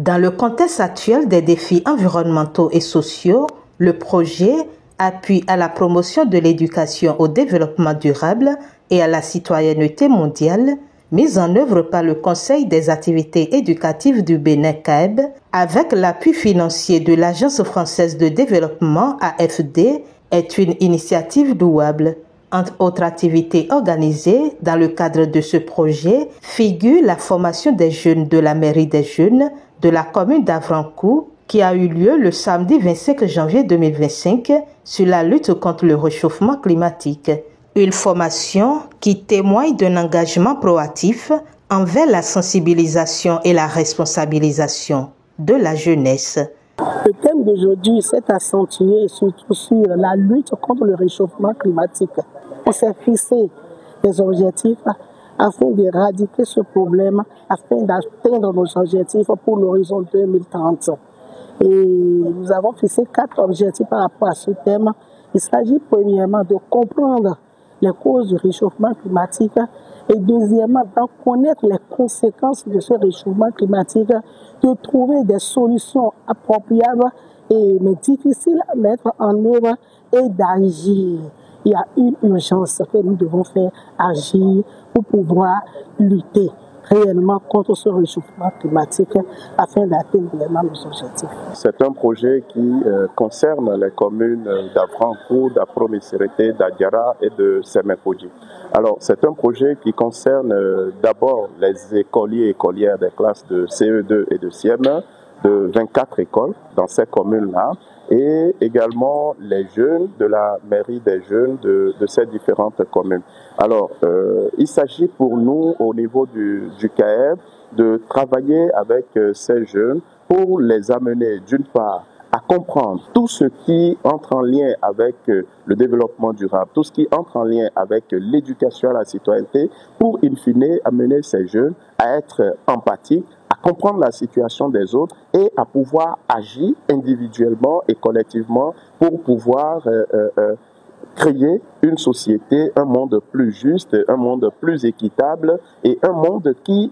Dans le contexte actuel des défis environnementaux et sociaux, le projet Appui à la promotion de l'éducation au développement durable et à la citoyenneté mondiale, mis en œuvre par le Conseil des activités éducatives du Bénin CAEB, avec l'appui financier de l'Agence française de développement AFD, est une initiative louable. Entre autres activités organisées dans le cadre de ce projet figure la formation des jeunes de la mairie des jeunes de la commune d'Avrancourt qui a eu lieu le samedi 25 janvier 2025 sur la lutte contre le réchauffement climatique. Une formation qui témoigne d'un engagement proactif envers la sensibilisation et la responsabilisation de la jeunesse. Le thème d'aujourd'hui s'est accentué surtout sur la lutte contre le réchauffement climatique. On s'est fixé des objectifs afin d'éradiquer ce problème, afin d'atteindre nos objectifs pour l'horizon 2030. Et nous avons fixé 4 objectifs par rapport à ce thème. Il s'agit premièrement de comprendre les causes du réchauffement climatique et deuxièmement d'en connaître les conséquences de ce réchauffement climatique, de trouver des solutions appropriables mais difficiles à mettre en œuvre et d'agir. Il y a une urgence que nous devons faire agir pour pouvoir lutter réellement contre ce réchauffement climatique afin d'atteindre vraiment nos objectifs. C'est un projet qui concerne les communes d'Avrancourt, d'Afro-Missérété, d'Adiara et de Semekodji. Alors, c'est un projet qui concerne d'abord les écoliers et écolières des classes de CE2 et de CM1 de 24 écoles dans ces communes-là et également les jeunes de la mairie des jeunes de ces différentes communes. Alors, il s'agit pour nous, au niveau du CAEB, de travailler avec ces jeunes pour les amener, d'une part, à comprendre tout ce qui entre en lien avec le développement durable, tout ce qui entre en lien avec l'éducation à la citoyenneté, pour, in fine, amener ces jeunes à être empathiques, à comprendre la situation des autres et à pouvoir agir individuellement et collectivement pour pouvoir créer une société, un monde plus juste, un monde plus équitable et un monde qui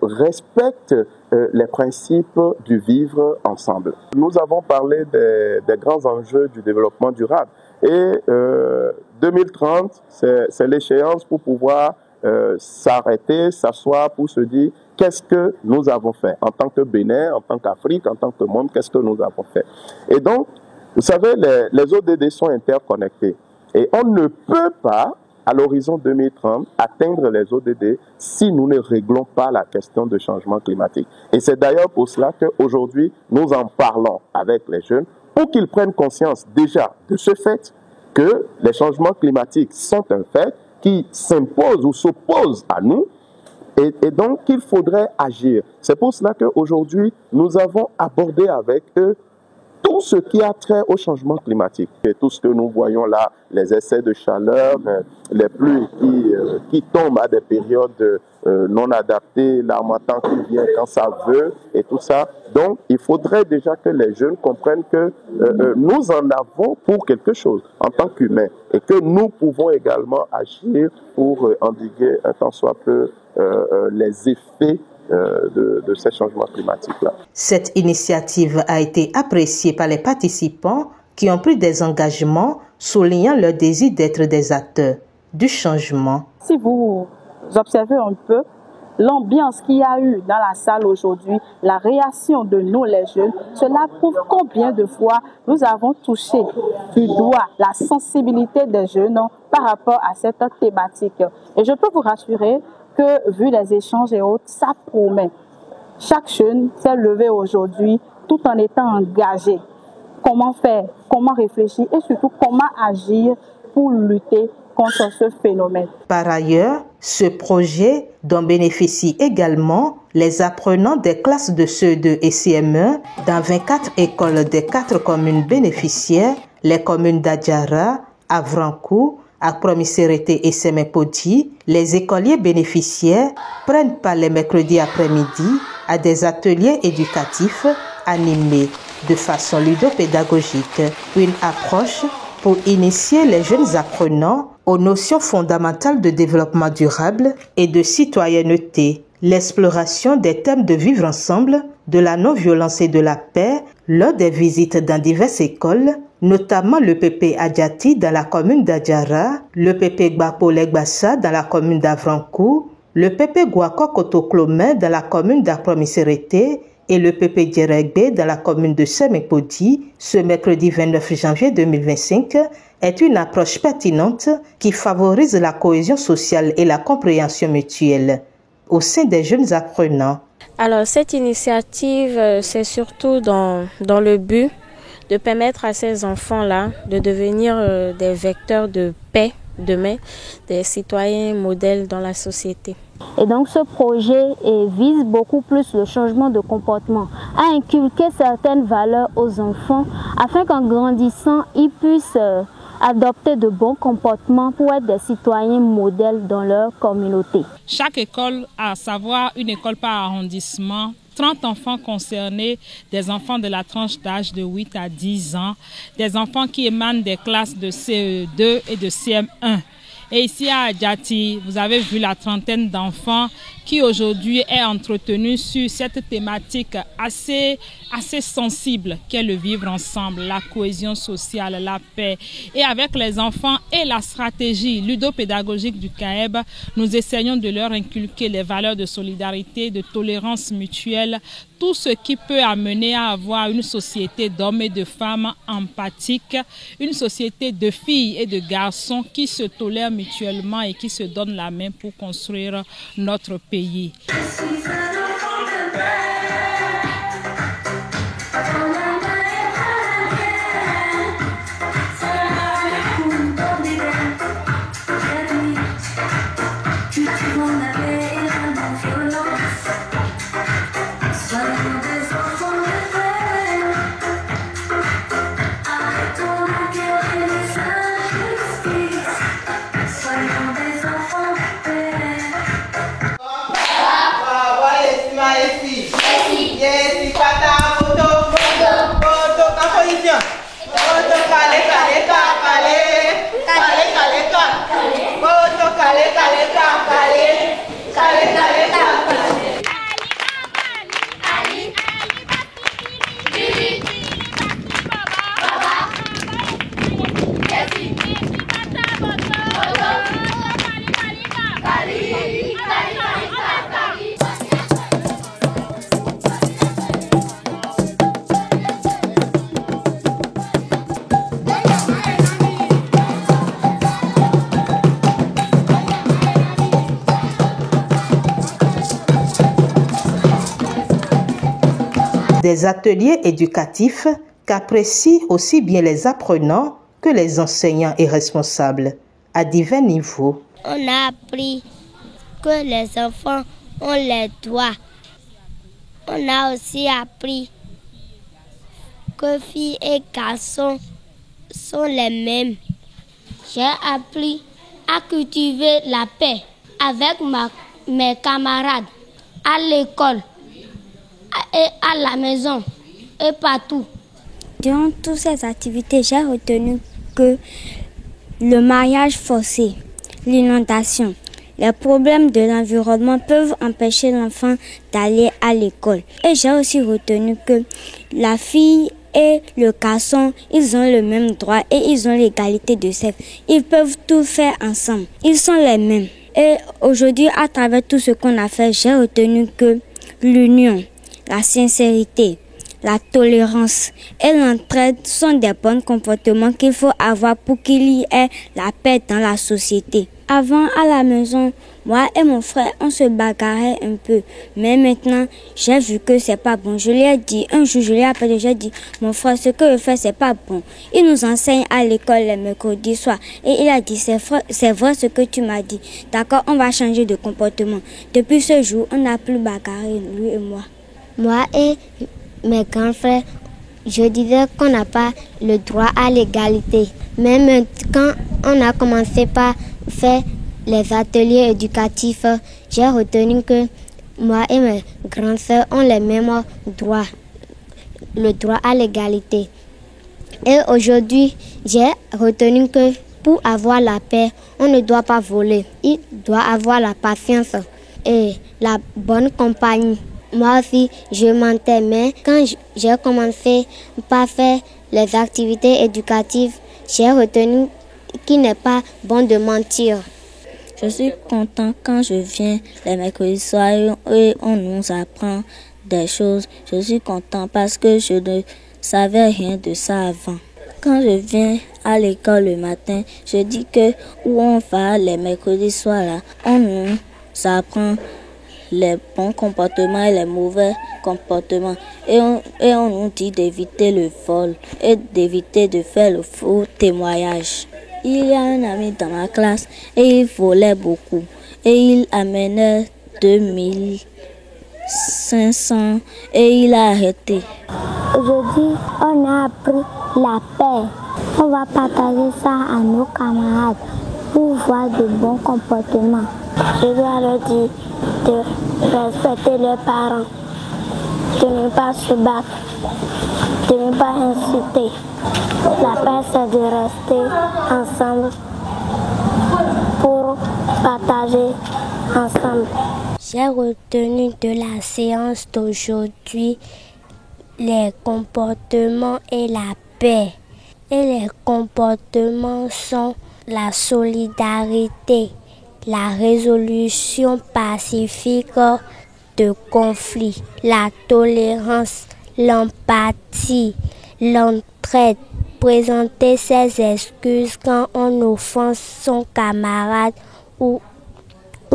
respecte les principes du vivre ensemble. Nous avons parlé des grands enjeux du développement durable et 2030, c'est l'échéance pour pouvoir s'arrêter, s'asseoir pour se dire qu'est-ce que nous avons fait en tant que Bénin, en tant qu'Afrique, en tant que monde, qu'est-ce que nous avons fait. Et donc, vous savez, les ODD sont interconnectés et on ne peut pas, à l'horizon 2030, atteindre les ODD si nous ne réglons pas la question de changement climatique. Et c'est d'ailleurs pour cela qu'aujourd'hui, nous en parlons avec les jeunes pour qu'ils prennent conscience déjà de ce fait que les changements climatiques sont un fait qui s'impose ou s'oppose à nous et donc qu'il faudrait agir. C'est pour cela qu'aujourd'hui, nous avons abordé avec eux tout ce qui a trait au changement climatique. Et tout ce que nous voyons là, les excès de chaleur, les pluies qui tombent à des périodes non adaptées, l'harmattan qui vient quand ça veut et tout ça. Donc, il faudrait déjà que les jeunes comprennent que nous en avons pour quelque chose en tant qu'humains et que nous pouvons également agir pour endiguer un tant soit peu les effets de ces changements climatiques-là. Cette initiative a été appréciée par les participants qui ont pris des engagements, soulignant leur désir d'être des acteurs du changement. Si vous observez un peu l'ambiance qu'il y a eu dans la salle aujourd'hui, la réaction de nous les jeunes, cela prouve combien de fois nous avons touché du doigt la sensibilité des jeunes par rapport à cette thématique. Et je peux vous rassurer que, vu les échanges et autres, ça promet. Chaque jeune s'est levé aujourd'hui tout en étant engagé. Comment faire, comment réfléchir et surtout comment agir pour lutter contre ce phénomène. Par ailleurs, ce projet dont bénéficient également les apprenants des classes de CE2 et CM1 dans 24 écoles des 4 communes bénéficiaires, les communes d'Adiara, Avrancourt, Afro-Missérété et Semekodji, les écoliers bénéficiaires prennent part les mercredis après-midi à des ateliers éducatifs animés de façon ludopédagogique. Une approche pour initier les jeunes apprenants aux notions fondamentales de développement durable et de citoyenneté, l'exploration des thèmes de vivre ensemble, de la non-violence et de la paix lors des visites dans diverses écoles, notamment le PP Adjati dans la commune d'Adjara, le PP Gbapole-Gbassa dans la commune d'Avrankou, le PP Guako-Kotoclomé dans la commune d'Apromiserete et le PP Djeregbe dans la commune de Semekpodi, ce mercredi 29 janvier 2025, est une approche pertinente qui favorise la cohésion sociale et la compréhension mutuelle au sein des jeunes apprenants. Alors cette initiative, c'est surtout dans le but de permettre à ces enfants-là de devenir des vecteurs de paix demain, des citoyens modèles dans la société. Et donc ce projet vise beaucoup plus le changement de comportement, à inculquer certaines valeurs aux enfants afin qu'en grandissant, ils puissent adopter de bons comportements pour être des citoyens modèles dans leur communauté. Chaque école, à savoir une école par arrondissement, 30 enfants concernés, des enfants de la tranche d'âge de 8 à 10 ans, des enfants qui émanent des classes de CE2 et de CM1. Et ici à Adjati, vous avez vu la trentaine d'enfants qui aujourd'hui est entretenue sur cette thématique assez sensible qu'est le vivre ensemble, la cohésion sociale, la paix. Et avec les enfants et la stratégie ludopédagogique du CAEB, nous essayons de leur inculquer les valeurs de solidarité, de tolérance mutuelle, tout ce qui peut amener à avoir une société d'hommes et de femmes empathiques, une société de filles et de garçons qui se tolèrent mutuellement et qui se donnent la main pour construire notre pays. Des ateliers éducatifs qu'apprécient aussi bien les apprenants que les enseignants et responsables à divers niveaux. On a appris que les enfants ont les droits. On a aussi appris que filles et garçons sont les mêmes. J'ai appris à cultiver la paix avec mes camarades à l'école et à la maison et partout. Durant toutes ces activités, j'ai retenu que le mariage forcé, l'inondation, les problèmes de l'environnement peuvent empêcher l'enfant d'aller à l'école. Et j'ai aussi retenu que la fille et le garçon, ils ont le même droit et ils ont l'égalité de sexe. Ils peuvent tout faire ensemble. Ils sont les mêmes. Et aujourd'hui, à travers tout ce qu'on a fait, j'ai retenu que l'union, la sincérité, la tolérance et l'entraide sont des bons comportements qu'il faut avoir pour qu'il y ait la paix dans la société. Avant, à la maison, moi et mon frère, on se bagarrait un peu. Mais maintenant, j'ai vu que c'est pas bon. Je lui ai dit, un jour, je lui ai appelé, j'ai dit, mon frère, ce que je fais, c'est pas bon. Il nous enseigne à l'école les mercredis soirs. Et il a dit, c'est vrai ce que tu m'as dit. D'accord, on va changer de comportement. Depuis ce jour, on n'a plus bagarré, lui et moi. Moi et mes grands frères, je disais qu'on n'a pas le droit à l'égalité. Mais quand on a commencé par faire les ateliers éducatifs, j'ai retenu que moi et mes grandes sœurs ont les mêmes droits, le droit à l'égalité. Et aujourd'hui, j'ai retenu que pour avoir la paix, on ne doit pas voler. Il doit avoir la patience et la bonne compagnie. Moi aussi, je mentais, mais quand j'ai commencé par faire les activités éducatives, j'ai retenu qu'il n'est pas bon de mentir. Je suis content quand je viens les mercredis soirs et on nous apprend des choses. Je suis content parce que je ne savais rien de ça avant. Quand je viens à l'école le matin, je dis que où on va les mercredis soirs là, on nous apprend les bons comportements et les mauvais comportements. Et on nous dit d'éviter le vol et d'éviter de faire le faux témoignage. Il y a un ami dans ma classe et il volait beaucoup. Et il amenait 2500 et il a arrêté. Aujourd'hui, on a appris la paix. On va partager ça à nos camarades pour voir de bons comportements. Je dois leur dire de respecter leurs parents, de ne pas se battre, de ne pas insulter. La paix, c'est de rester ensemble pour partager ensemble. J'ai retenu de la séance d'aujourd'hui les comportements et la paix. Et les comportements sont la solidarité, la résolution pacifique de conflits, la tolérance, l'empathie, l'entraide, présenter ses excuses quand on offense son camarade ou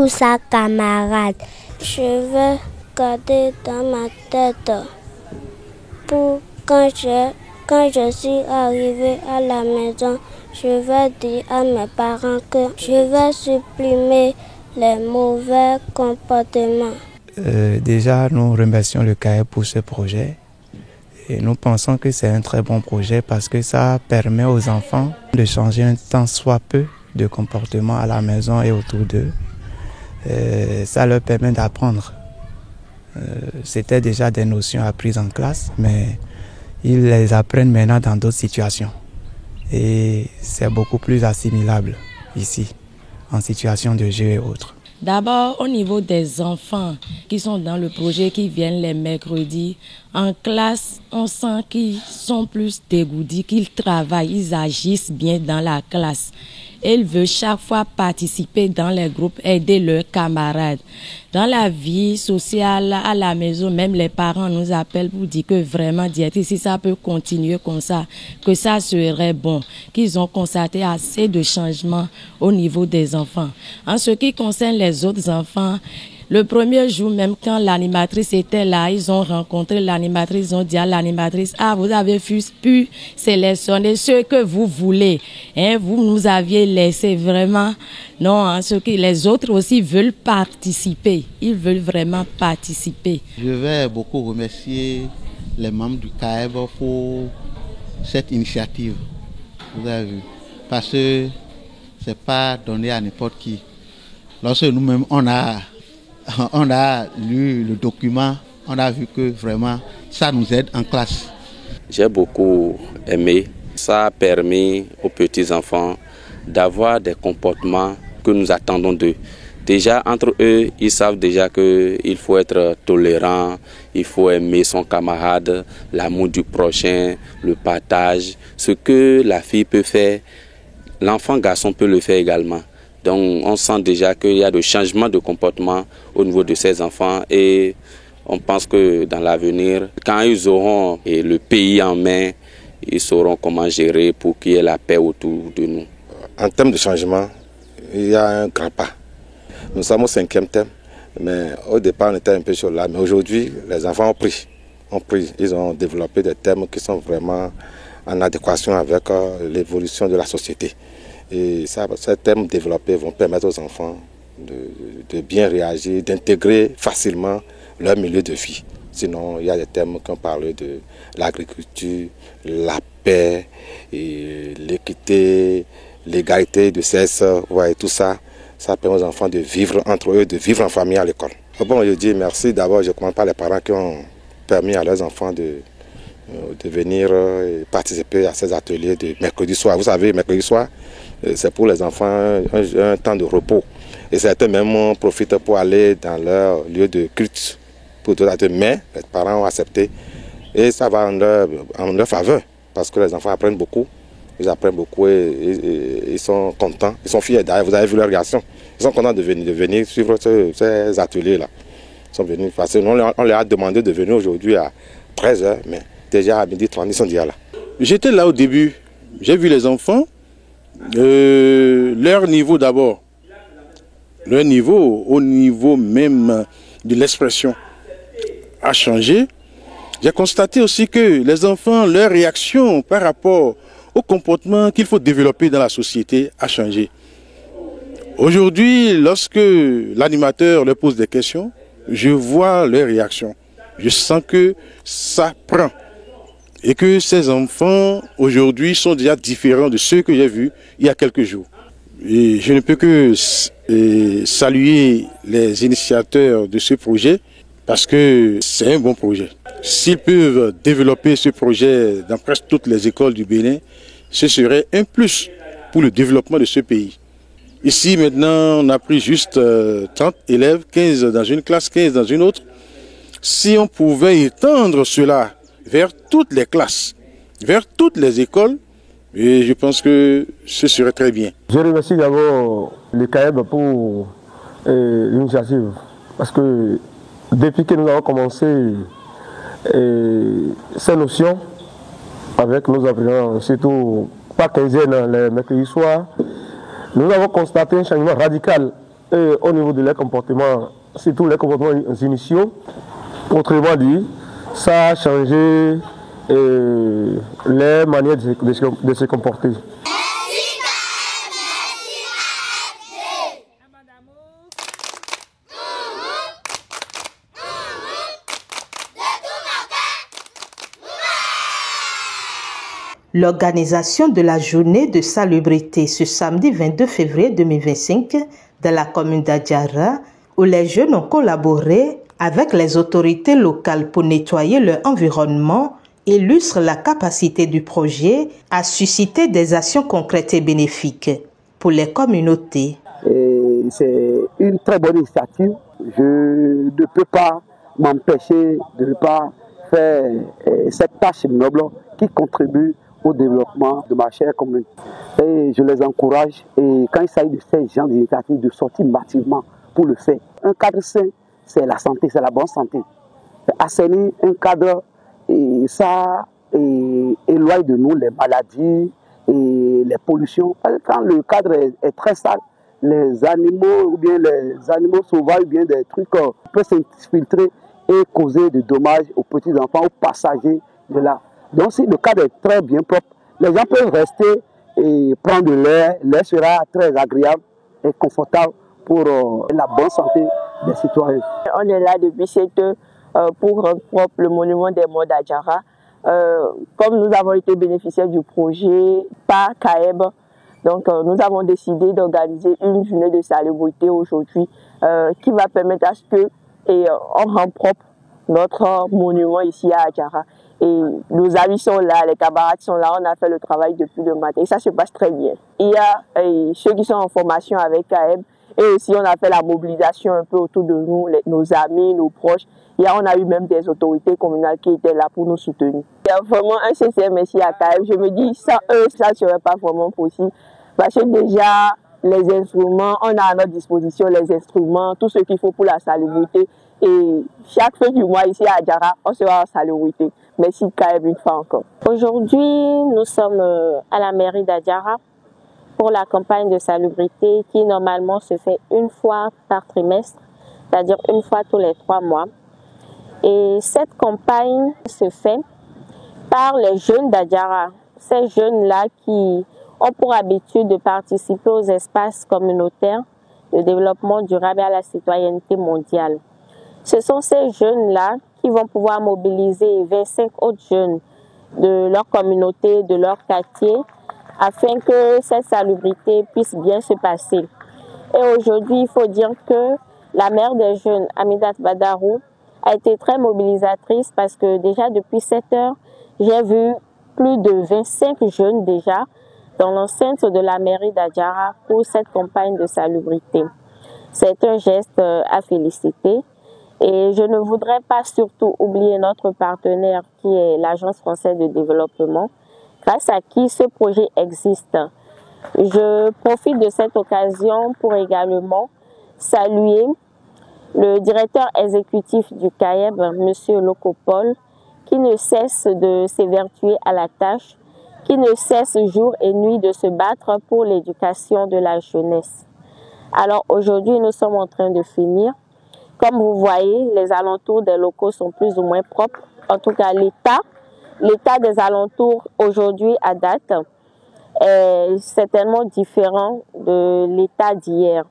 sa camarade. Je vais garder dans ma tête pour quand je suis arrivée à la maison, je vais dire à mes parents que je vais supprimer les mauvais comportements. Déjà, nous remercions le CAEB pour ce projet. Et nous pensons que c'est un très bon projet parce que ça permet aux enfants de changer un tant soit peu de comportement à la maison et autour d'eux. Ça leur permet d'apprendre. C'était déjà des notions apprises en classe, mais ils les apprennent maintenant dans d'autres situations. Et c'est beaucoup plus assimilable ici, en situation de jeu et autres. D'abord, au niveau des enfants qui sont dans le projet, qui viennent les mercredis, en classe, on sent qu'ils sont plus dégourdis, qu'ils travaillent, ils agissent bien dans la classe. Ils veulent chaque fois participer dans les groupes, aider leurs camarades. Dans la vie sociale, à la maison, même les parents nous appellent pour dire que vraiment, si ça peut continuer comme ça, que ça serait bon, qu'ils ont constaté assez de changements au niveau des enfants. En ce qui concerne les autres enfants, le premier jour, même quand l'animatrice était là, ils ont rencontré l'animatrice, ils ont dit à l'animatrice, ah, vous avez pu sélectionner ce que vous voulez. Hein, vous nous aviez laissé vraiment. Non, hein, ce que les autres aussi veulent participer. Ils veulent vraiment participer. Je vais beaucoup remercier les membres du CAEB pour cette initiative. Vous avez vu. Parce que c'est pas donné à n'importe qui. Lorsque nous-mêmes, on a lu le document, on a vu que vraiment ça nous aide en classe. J'ai beaucoup aimé. Ça a permis aux petits-enfants d'avoir des comportements que nous attendons d'eux. Déjà, entre eux, ils savent déjà qu'il faut être tolérant, il faut aimer son camarade, l'amour du prochain, le partage. Ce que la fille peut faire, l'enfant garçon peut le faire également. Donc on sent déjà qu'il y a des changements de comportement au niveau de ces enfants et on pense que dans l'avenir, quand ils auront le pays en main, ils sauront comment gérer pour qu'il y ait la paix autour de nous. En termes de changement, il y a un grand pas. Nous sommes au 5e thème, mais au départ on était un peu sur là. Mais aujourd'hui, les enfants ont pris. Ils ont développé des thèmes qui sont vraiment en adéquation avec l'évolution de la société. Et ces thèmes développés vont permettre aux enfants de bien réagir, d'intégrer facilement leur milieu de vie. Sinon, il y a des thèmes qui ont parlé de l'agriculture, la paix, l'équité, l'égalité de sexe, ouais, tout ça. Ça permet aux enfants de vivre entre eux, de vivre en famille à l'école. Bon, je dis merci. D'abord, je commence par les parents qui ont permis à leurs enfants de venir participer à ces ateliers de mercredi soir. Vous savez, mercredi soir, c'est pour les enfants un temps de repos. Et certains même profitent pour aller dans leur lieu de culte pour tout acte, mais les parents ont accepté et ça va en leur faveur parce que les enfants apprennent beaucoup. Ils apprennent beaucoup et ils sont contents, ils sont fiers. D'ailleurs, vous avez vu leur réaction. Ils sont contents de venir suivre ces ateliers-là. Ils sont venus parce qu'on leur a demandé de venir aujourd'hui à 13h, mais déjà à 12h30, ils sont déjà là. J'étais là au début, j'ai vu les enfants, leur niveau d'abord, leur niveau, au niveau même de l'expression a changé. J'ai constaté aussi que les enfants, leur réaction par rapport au comportement qu'il faut développer dans la société a changé. Aujourd'hui, lorsque l'animateur leur pose des questions, je vois leur réaction. Je sens que ça prend. Et que ces enfants, aujourd'hui, sont déjà différents de ceux que j'ai vus il y a quelques jours. Et je ne peux que saluer les initiateurs de ce projet parce que c'est un bon projet. S'ils peuvent développer ce projet dans presque toutes les écoles du Bénin, ce serait un plus pour le développement de ce pays. Ici, maintenant, on a pris juste 30 élèves, 15 dans une classe, 15 dans une autre. Si on pouvait étendre cela vers toutes les classes, vers toutes les écoles, et je pense que ce serait très bien. Je remercie d'abord le CAEB pour l'initiative, parce que depuis que nous avons commencé ces notions avec nos apprenants, surtout pas quinzaine, les mercredis soirs, nous avons constaté un changement radical au niveau de leur comportement, surtout les comportements initiaux. Autrement dit, ça a changé les manières de se comporter. L'organisation de la journée de salubrité ce samedi 22 février 2025 dans la commune d'Adjara, où les jeunes ont collaboré avec les autorités locales pour nettoyer leur environnement, illustre la capacité du projet à susciter des actions concrètes et bénéfiques pour les communautés. C'est une très bonne initiative. Je ne peux pas m'empêcher de ne pas faire cette tâche noble qui contribue au développement de ma chère commune. Et je les encourage, et quand il s'agit de ces gens d'initiatives, de sortir massivement pour le faire. Un cadre sain, c'est la santé, c'est la bonne santé. Assainir un cadre, et ça éloigne de nous les maladies et les pollutions. Quand le cadre est très sale, les animaux ou bien les animaux sauvages ou bien des trucs peuvent s'infiltrer et causer des dommages aux petits enfants, aux passagers de là. Donc si le cadre est très bien propre, les gens peuvent rester et prendre de l'air. L'air sera très agréable et confortable pour la bonne santé des citoyens. On est là depuis 7 heures pour rendre propre le monument des morts d'Adjara. Comme nous avons été bénéficiaires du projet par CAEB, donc nous avons décidé d'organiser une journée de salubrité aujourd'hui qui va permettre à ce que on rend propre notre monument ici à Adjara. Et nos amis sont là, les camarades sont là, on a fait le travail depuis le matin et ça se passe très bien. Il y a ceux qui sont en formation avec CAEB et aussi on a fait la mobilisation un peu autour de nous, nos amis, nos proches. On a eu même des autorités communales qui étaient là pour nous soutenir. Il y a vraiment un sincère merci à CAEB. Je me dis, sans eux, ça ne serait pas vraiment possible. Parce que déjà, les instruments, on a à notre disposition les instruments, tout ce qu'il faut pour la salubrité. Et chaque fin du mois ici à Adjara, on sera en salubrité. Merci CAEB une fois encore. Aujourd'hui, nous sommes à la mairie d'Adjara pour la campagne de salubrité qui normalement se fait une fois par trimestre, c'est-à-dire une fois tous les 3 mois. Et cette campagne se fait par les jeunes d'Adjara. Ces jeunes-là qui ont pour habitude de participer aux espaces communautaires de développement durable et à la citoyenneté mondiale. Ce sont ces jeunes-là qui vont pouvoir mobiliser 25 autres jeunes de leur communauté, de leur quartier, afin que cette salubrité puisse bien se passer. Et aujourd'hui, il faut dire que la mère des jeunes, Amidat Badarou, a été très mobilisatrice parce que déjà depuis 7 heures, j'ai vu plus de 25 jeunes déjà dans l'enceinte de la mairie d'Adjara pour cette campagne de salubrité. C'est un geste à féliciter Et je ne voudrais pas surtout oublier notre partenaire qui est l'Agence française de développement, grâce à qui ce projet existe. Je profite de cette occasion pour également saluer le directeur exécutif du CAEB, M. Locopole, qui ne cesse de s'évertuer à la tâche, qui ne cesse jour et nuit de se battre pour l'éducation de la jeunesse. Alors aujourd'hui, nous sommes en train de finir. Comme vous voyez, les alentours des locaux sont plus ou moins propres. En tout cas, l'état des alentours aujourd'hui à date est certainement différent de l'état d'hier.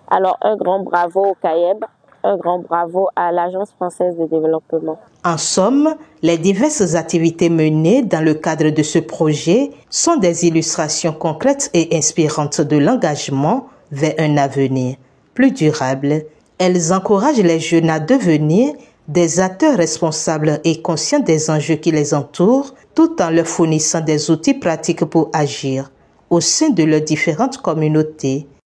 Alors un grand bravo au CAEB, un grand bravo à l'Agence française de développement. En somme, les diverses activités menées dans le cadre de ce projet sont des illustrations concrètes et inspirantes de l'engagement vers un avenir plus durable. Elles encouragent les jeunes à devenir des acteurs responsables et conscients des enjeux qui les entourent, tout en leur fournissant des outils pratiques pour agir au sein de leurs différentes communautés.